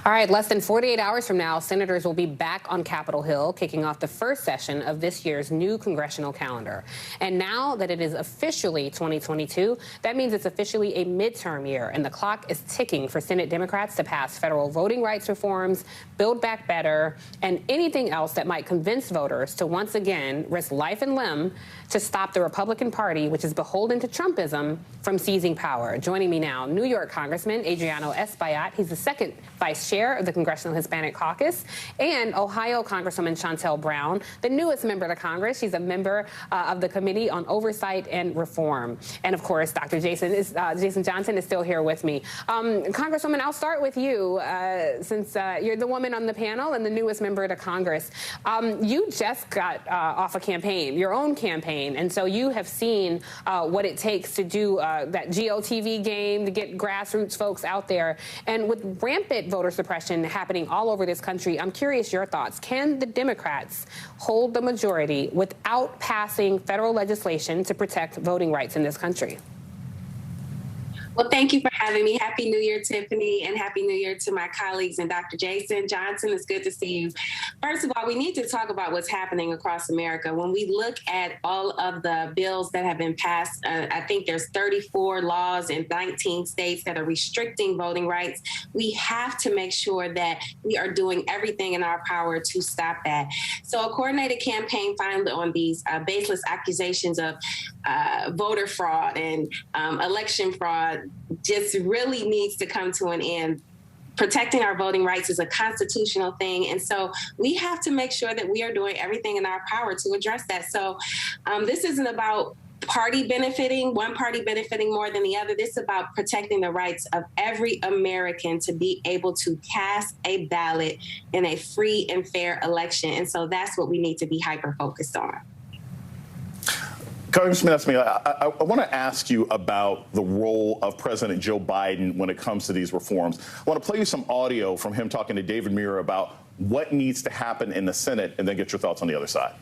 All right, less than 48 hours from now, senators will be back on Capitol Hill, kicking off the first session of this year's new congressional calendar. And now that it is officially 2022, that means it's officially a midterm year, and the clock is ticking for Senate Democrats to pass federal voting rights reforms, Build Back Better, and anything else that might convince voters to once again risk life and limb to stop the Republican Party, which is beholden to Trumpism, from seizing power. Joining me now, New York Congressman Adriano Espaillat. He's the second vice chair of the Congressional Hispanic Caucus, and Ohio Congresswoman Shontel Brown, the newest member of the Congress. She's a member of the Committee on Oversight and Reform. And of course, Dr. Jason Johnson is still here with me. Congresswoman, I'll start with you since you're the woman on the panel and the newest member of the Congress. You just got off a campaign, your own campaign, and so you have seen what it takes to do that GOTV game, to get grassroots folks out there. And with rampant voter suppression happening all over this country, I'm curious your thoughts. Can the Democrats hold the majority without passing federal legislation to protect voting rights in this country? Well, thank you for having me. Happy New Year, Tiffany, and Happy New Year to my colleagues and Dr. Jason Johnson. It's good to see you. First of all, we need to talk about what's happening across America. When we look at all of the bills that have been passed, I think there's 34 laws in 19 states that are restricting voting rights. We have to make sure that we are doing everything in our power to stop that. So a coordinated campaign founded on these baseless accusations of voter fraud and election fraud just really needs to come to an end. Protecting our voting rights is a constitutional thing. And so we have to make sure that we are doing everything in our power to address that. So this isn't about one party benefiting more than the other. This is about protecting the rights of every American to be able to cast a ballot in a free and fair election. And so that's what we need to be hyper-focused on. Congressman Espaillat, I want to ask you about the role of President Joe Biden when it comes to these reforms. I want to play you some audio from him talking to David Muir about what needs to happen in the Senate, and then get your thoughts on the other side.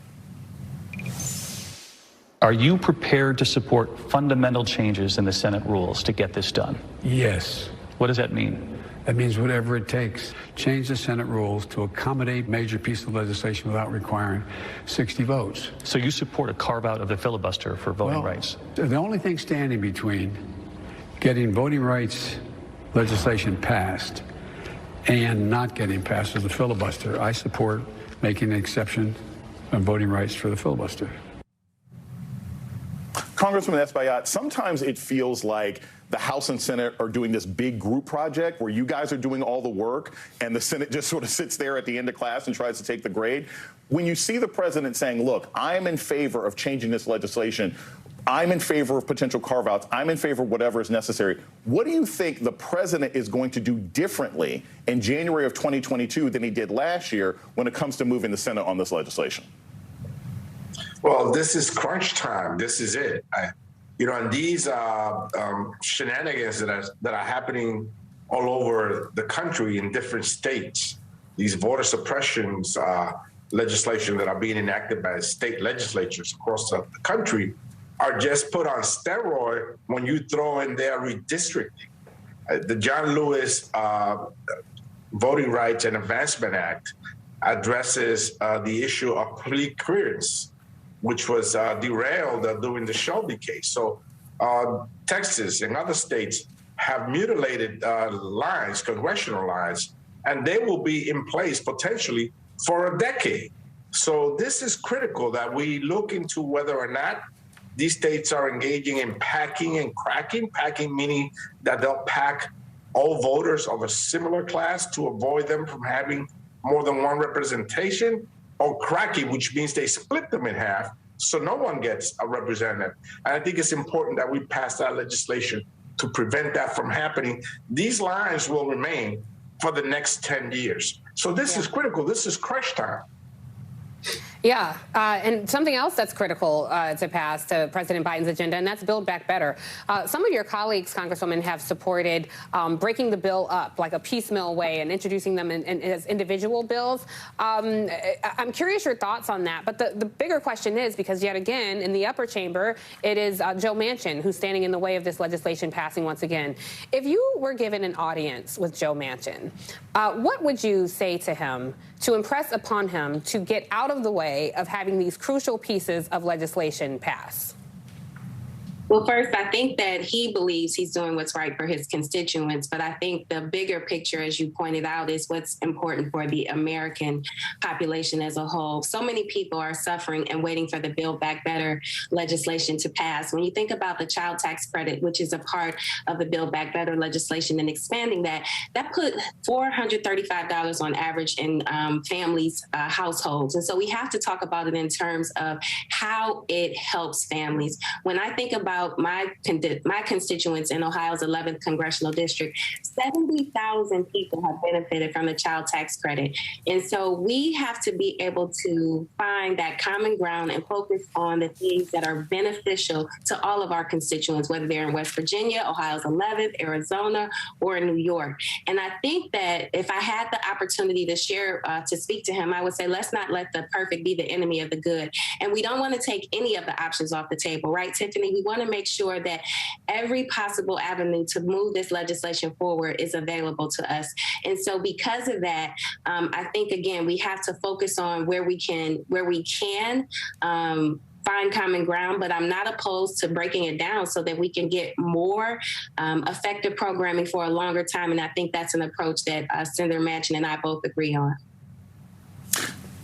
Are you prepared to support fundamental changes in the Senate rules to get this done? Yes. What does that mean? That means whatever it takes. Change the Senate rules to accommodate major pieces of legislation without requiring 60 votes. So you support a carve-out of the filibuster for voting rights? The only thing standing between getting voting rights legislation passed and not getting passed is the filibuster. I support making an exception on voting rights for the filibuster. Congressman Espaillat, sometimes it feels like the House and Senate are doing this big group project where you guys are doing all the work and the Senate just sort of sits there at the end of class and tries to take the grade. When you see the president saying, look, I'm in favor of changing this legislation, I'm in favor of potential carve-outs, I'm in favor of whatever is necessary, what do you think the president is going to do differently in January of 2022 than he did last year when it comes to moving the Senate on this legislation? Well, this is crunch time. This is it. And these shenanigans that are happening all over the country in different states, these voter suppressions legislation that are being enacted by state legislatures across the country are just put on steroid when you throw in their redistricting. The John Lewis Voting Rights and Advancement Act addresses the issue of plea clearance, which was derailed during the Shelby case. So Texas and other states have mutilated lines, congressional lines, and they will be in place potentially for a decade. So this is critical that we look into whether or not these states are engaging in packing and cracking, packing meaning that they'll pack all voters of a similar class to avoid them from having more than one representation, or cracking, which means they split them in half so no one gets a representative. And I think it's important that we pass that legislation to prevent that from happening. These lines will remain for the next 10 years. So this is critical. This is crunch time. Yeah, and something else that's critical to pass to President Biden's agenda, and that's Build Back Better. Some of your colleagues, Congresswoman, have supported breaking the bill up like a piecemeal way and introducing them as individual bills. I'm curious your thoughts on that. But the bigger question is, because yet again, in the upper chamber, it is Joe Manchin who's standing in the way of this legislation passing once again. If you were given an audience with Joe Manchin, what would you say to him to impress upon him to get out of the way of having these crucial pieces of legislation pass? Well, first, I think that he believes he's doing what's right for his constituents. But I think the bigger picture, as you pointed out, is what's important for the American population as a whole. So many people are suffering and waiting for the Build Back Better legislation to pass. When you think about the child tax credit, which is a part of the Build Back Better legislation, and expanding that put $435 on average in families' households. And so we have to talk about it in terms of how it helps families. When I think about my constituents in Ohio's 11th congressional district, 70,000 people have benefited from the child tax credit. And so we have to be able to find that common ground and focus on the things that are beneficial to all of our constituents, whether they're in West Virginia, Ohio's 11th, Arizona, or in New York. And I think that if I had the opportunity to share, to speak to him, I would say, let's not let the perfect be the enemy of the good. And we don't want to take any of the options off the table, right, Tiffany? We want to make sure that every possible avenue to move this legislation forward is available to us. And so because of that, I think, again, we have to focus on where we can find common ground, but I'm not opposed to breaking it down so that we can get more effective programming for a longer time. And I think that's an approach that Senator Manchin and I both agree on.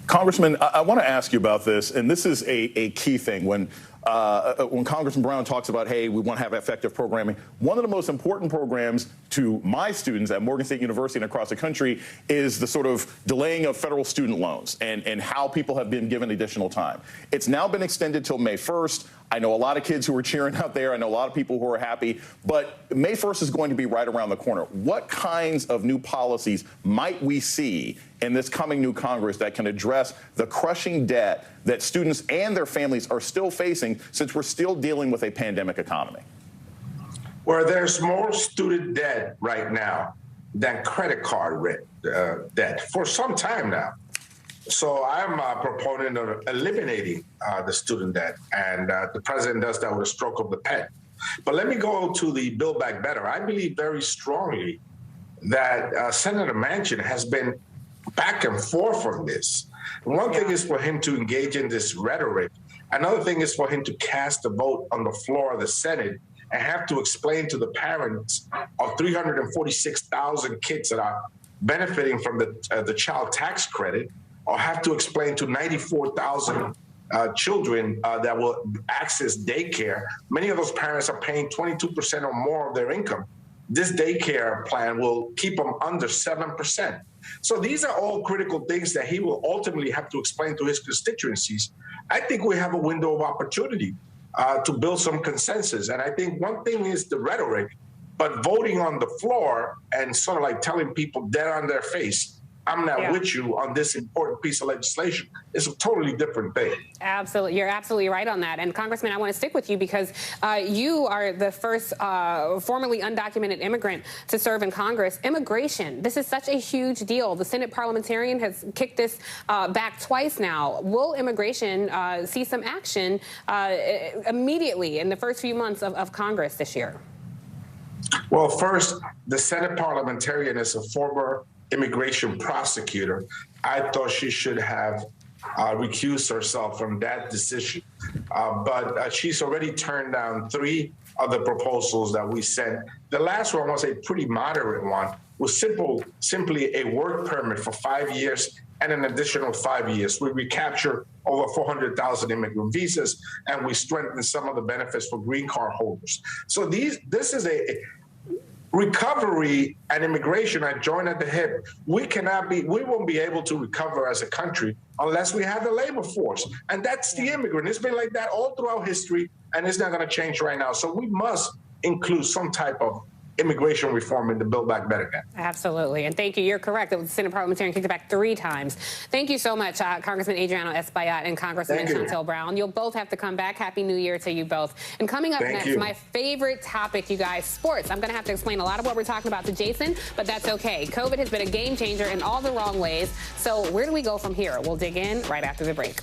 Congressman, I want to ask you about this, and this is a key thing. When Congressman Brown talks about, hey, we want to have effective programming, one of the most important programs to my students at Morgan State University and across the country is the sort of delaying of federal student loans and how people have been given additional time. It's now been extended till May 1st. I know a lot of kids who are cheering out there. I know a lot of people who are happy. But May 1st is going to be right around the corner. What kinds of new policies might we see in this coming new Congress that can address the crushing debt that students and their families are still facing since we're still dealing with a pandemic economy? Where there's more student debt right now than credit card debt for some time now. So I'm a proponent of eliminating the student debt, and the president does that with a stroke of the pen. But let me go to the Build Back Better. I believe very strongly that Senator Manchin has been back and forth on this. One thing is for him to engage in this rhetoric. Another thing is for him to cast a vote on the floor of the Senate and have to explain to the parents of 346,000 kids that are benefiting from the child tax credit, or have to explain to 94,000 children that will access daycare. Many of those parents are paying 22% or more of their income. This daycare plan will keep them under 7%. So these are all critical things that he will ultimately have to explain to his constituencies. I think we have a window of opportunity to build some consensus. And I think one thing is the rhetoric, but voting on the floor and sort of like telling people dead on their face, I'm not with you on this important piece of legislation. It's a totally different thing. Absolutely. You're absolutely right on that. And Congressman, I want to stick with you because you are the first formerly undocumented immigrant to serve in Congress. Immigration, this is such a huge deal. The Senate parliamentarian has kicked this back twice now. Will immigration see some action immediately in the first few months of Congress this year? Well, first, the Senate parliamentarian is a former immigration prosecutor. I thought she should have recused herself from that decision. But she's already turned down 3 of the proposals that we sent. The last one was a pretty moderate one, was simply a work permit for 5 years and an additional 5 years. We recapture over 400,000 immigrant visas, and we strengthen some of the benefits for green card holders. So this is a recovery and immigration are joined at the hip. We won't be able to recover as a country unless we have the labor force. And that's the immigrant. It's been like that all throughout history, and it's not going to change right now. So we must include some type of immigration reform and the Build Back Better Act. Absolutely. And thank you. You're correct. The Senate parliamentarian kicked it back 3 times. Thank you so much, Congressman Adriano Espaillat and Congresswoman Shontel Brown. You'll both have to come back. Happy New Year to you both. And coming up next, my favorite topic, you guys, sports. I'm going to have to explain a lot of what we're talking about to Jason, but that's okay. COVID has been a game changer in all the wrong ways. So where do we go from here? We'll dig in right after the break.